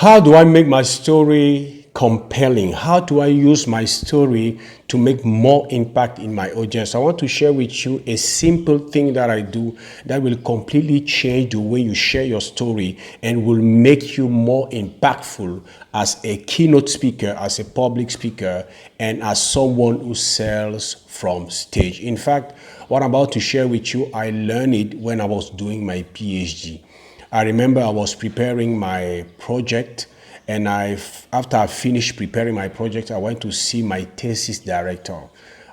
How do I make my story compelling? How do I use my story to make more impact in my audience? I want to share with you a simple thing that I do that will completely change the way you share your story and will make you more impactful as a keynote speaker, as a public speaker, and as someone who sells from stage. In fact, what I'm about to share with you, I learned it when I was doing my PhD. I remember I was preparing my project, and after I finished preparing my project, I went to see my thesis director.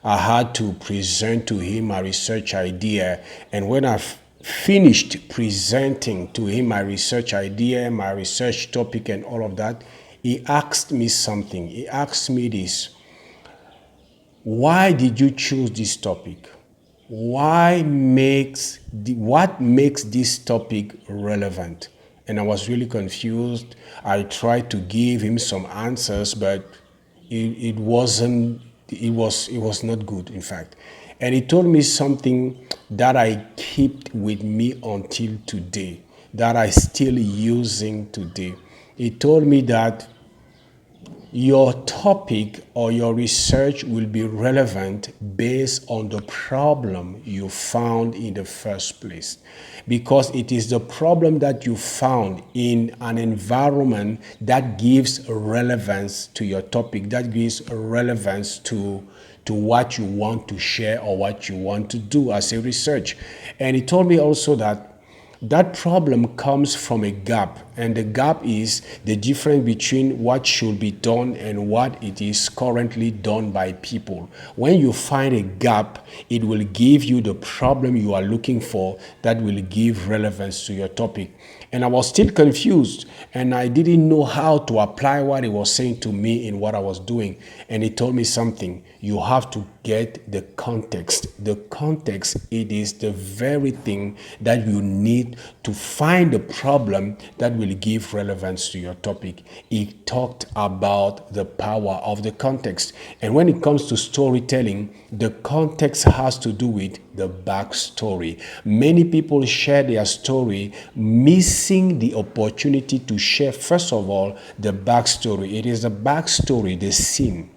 I had to present to him my research idea, and when I finished presenting to him my research idea, my research topic, and all of that, he asked me something. He asked me this: why did you choose this topic? What makes this topic relevant? And I was really confused. I tried to give him some answers, but it wasn't it was not good, in fact. And he told me something that I keep with me until today, that I still using today. He told me that your topic or your research will be relevant based on the problem you found in the first place. Because it is the problem that you found in an environment that gives relevance to your topic, that gives relevance to what you want to share or what you want to do as a research. And he told me also that that problem comes from a gap, and the gap is the difference between what should be done and what it is currently done by people. When you find a gap, it will give you the problem you are looking for that will give relevance to your topic. And I was still confused, and I didn't know how to apply what he was saying to me in what I was doing. And he told me something: you have to get the context. The context, it is the very thing that you need to find the problem that will give relevance to your topic. He talked about the power of the context. And when it comes to storytelling, the context has to do with the backstory. Many people share their story, missing the opportunity to share, first of all, the backstory. It is the backstory, the scene,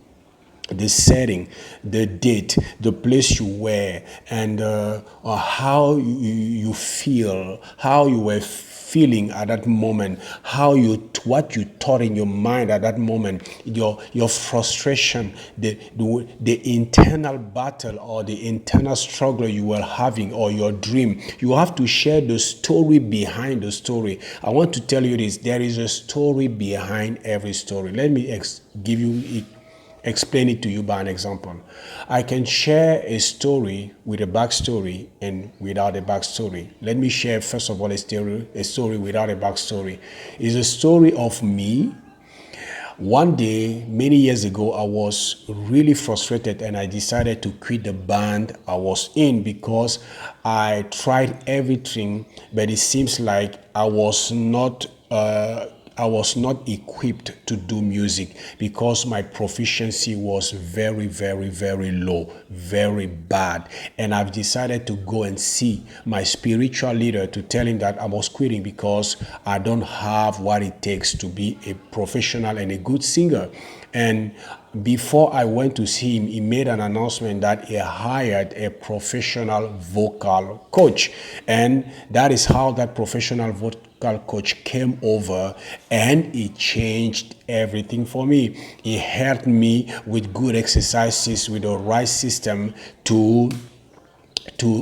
the setting, the date, the place you were, and how you feel, how you were feeling at that moment, what you thought in your mind at that moment, your frustration, the internal battle or the internal struggle you were having, or your dream. You have to share the story behind the story. I want to tell you this: there is a story behind every story. Let me explain it to you by an example. I can share a story with a backstory and without a backstory. Let me share, first of all, a story without a backstory. It's a story of me. One day, many years ago, I was really frustrated, and I decided to quit the band I was in because I tried everything, but it seems like I was not equipped to do music because my proficiency was very, very, very low, very bad. And I've decided to go and see my spiritual leader to tell him that I was quitting because I don't have what it takes to be a professional and a good singer. And before I went to see him, he made an announcement that he hired a professional vocal coach. And that is how that professional vocal coach came over, and he changed everything for me. He helped me with good exercises, with the right system to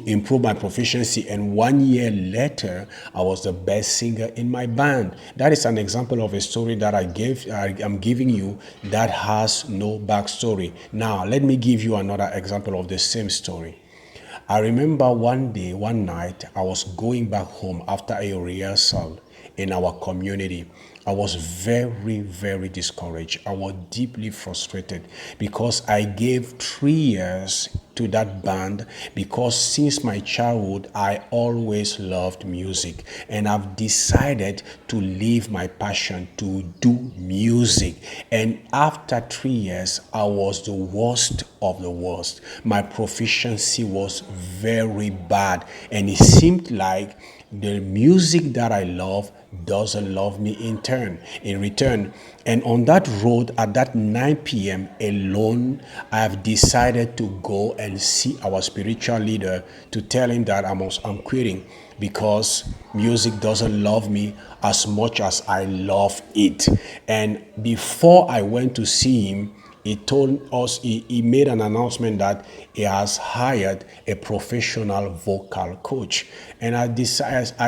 improve my proficiency, and 1 year later I was the best singer in my band. That is an example of a story that I'm giving you that has no backstory. Now let me give you another example of the same story. I remember one night, I was going back home after a rehearsal in our community. I was very, very discouraged. I was deeply frustrated because I gave 3 years to that band, because since my childhood, I always loved music, and I've decided to leave my passion to do music. And after 3 years, I was the worst of the worst. My proficiency was very bad, and it seemed like the music that I love doesn't love me in return. And on that road at that 9 p.m. alone, I have decided to go and see our spiritual leader to tell him that I'm quitting because music doesn't love me as much as I love it. And before I went to see him, he told us, he made an announcement that he has hired a professional vocal coach. And I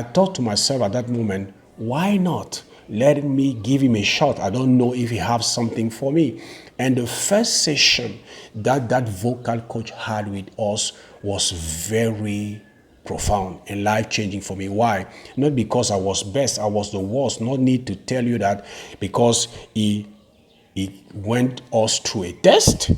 thought to myself at that moment, why not? Let me give him a shot. I don't know if he has something for me. And the first session that vocal coach had with us was very profound and life-changing for me. Why? Not because I was best, I was the worst. No need to tell you that, because he went us through a test,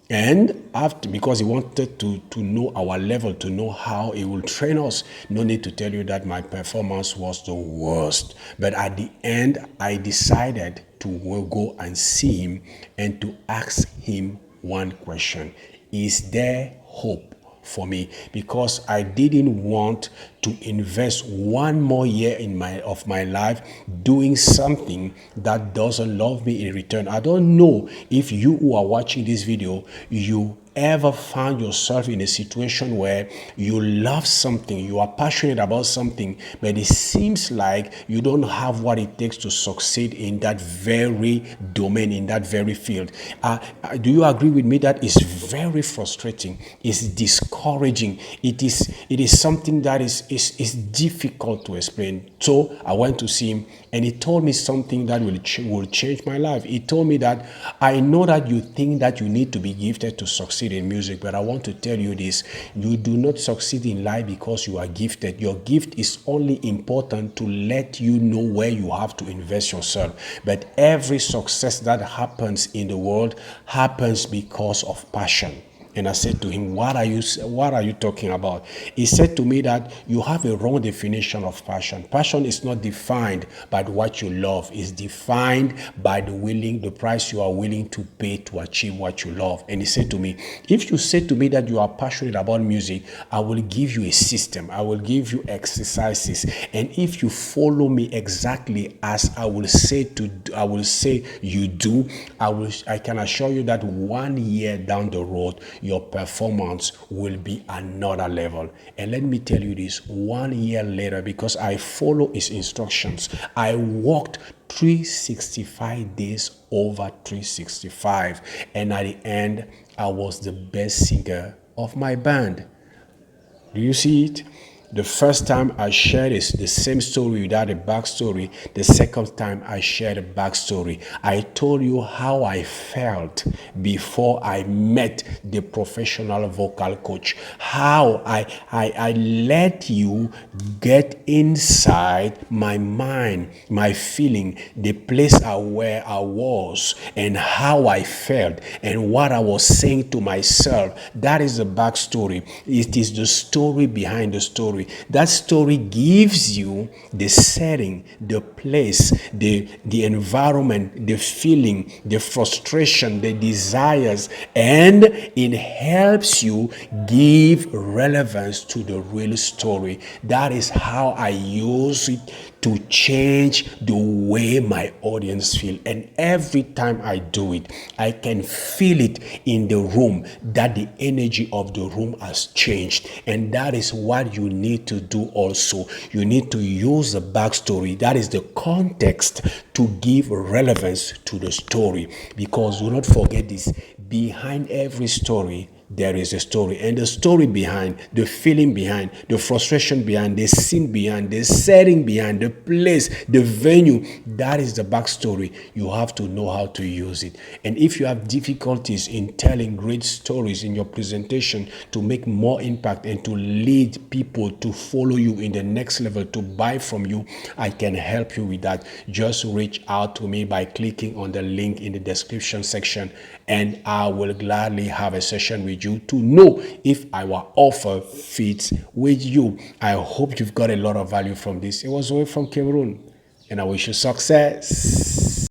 and after, because he wanted to know our level, to know how he will train us. No need to tell you that my performance was the worst. But at the end, I decided to go and see him and to ask him one question: is there hope for me? Because I didn't want to invest one more year of my life doing something that doesn't love me in return. I don't know if you who are watching this video, you ever found yourself in a situation where you love something, you are passionate about something, but it seems like you don't have what it takes to succeed in that very domain, in that very field. Do you agree with me that it's very frustrating, it's discouraging, it is something that is difficult to explain? So I went to see him, and he told me something that will change my life. He told me that, I know that you think that you need to be gifted to succeed in music, but I want to tell you this: you do not succeed in life because you are gifted. Your gift is only important to let you know where you have to invest yourself. But every success that happens in the world happens because of passion. And I said to him, what are you talking about? He said to me that you have a wrong definition of passion. Passion is not defined by what you love. It's defined by the price you are willing to pay to achieve what you love. And he said to me, if you say to me that you are passionate about music, I will give you a system. I will give you exercises. And if you follow me exactly as I will say you do, I can assure you that 1 year down the road, your performance will be another level. And let me tell you this: 1 year later, because I follow his instructions, I walked 365 days over 365, and at the end, I was the best singer of my band. Do you see it? The first time I shared the same story without a backstory. The second time I shared a backstory. I told you how I felt before I met the professional vocal coach. How I let you get inside my mind, my feeling, the place where I was, and how I felt, and what I was saying to myself. That is the backstory. It is the story behind the story. That story gives you the setting, the place, the environment, the feeling, the frustration, the desires, and it helps you give relevance to the real story. That is how I use it to change the way my audience feel. And every time I do it, I can feel it in the room, that the energy of the room has changed. And that is what you need to do also. You need to use the backstory, that is the context, to give relevance to the story. Because do not forget this: behind every story, there is a story. And the story behind, the feeling behind, the frustration behind, the scene behind, the setting behind, the place, the venue, that is the backstory. You have to know how to use it. And if you have difficulties in telling great stories in your presentation to make more impact and to lead people to follow you in the next level, to buy from you, I can help you with that. Just reach out to me by clicking on the link in the description section, and I will gladly have a session with you to know if our offer fits with you. I hope you've got a lot of value from this. It was away from Cameroon, and I wish you success.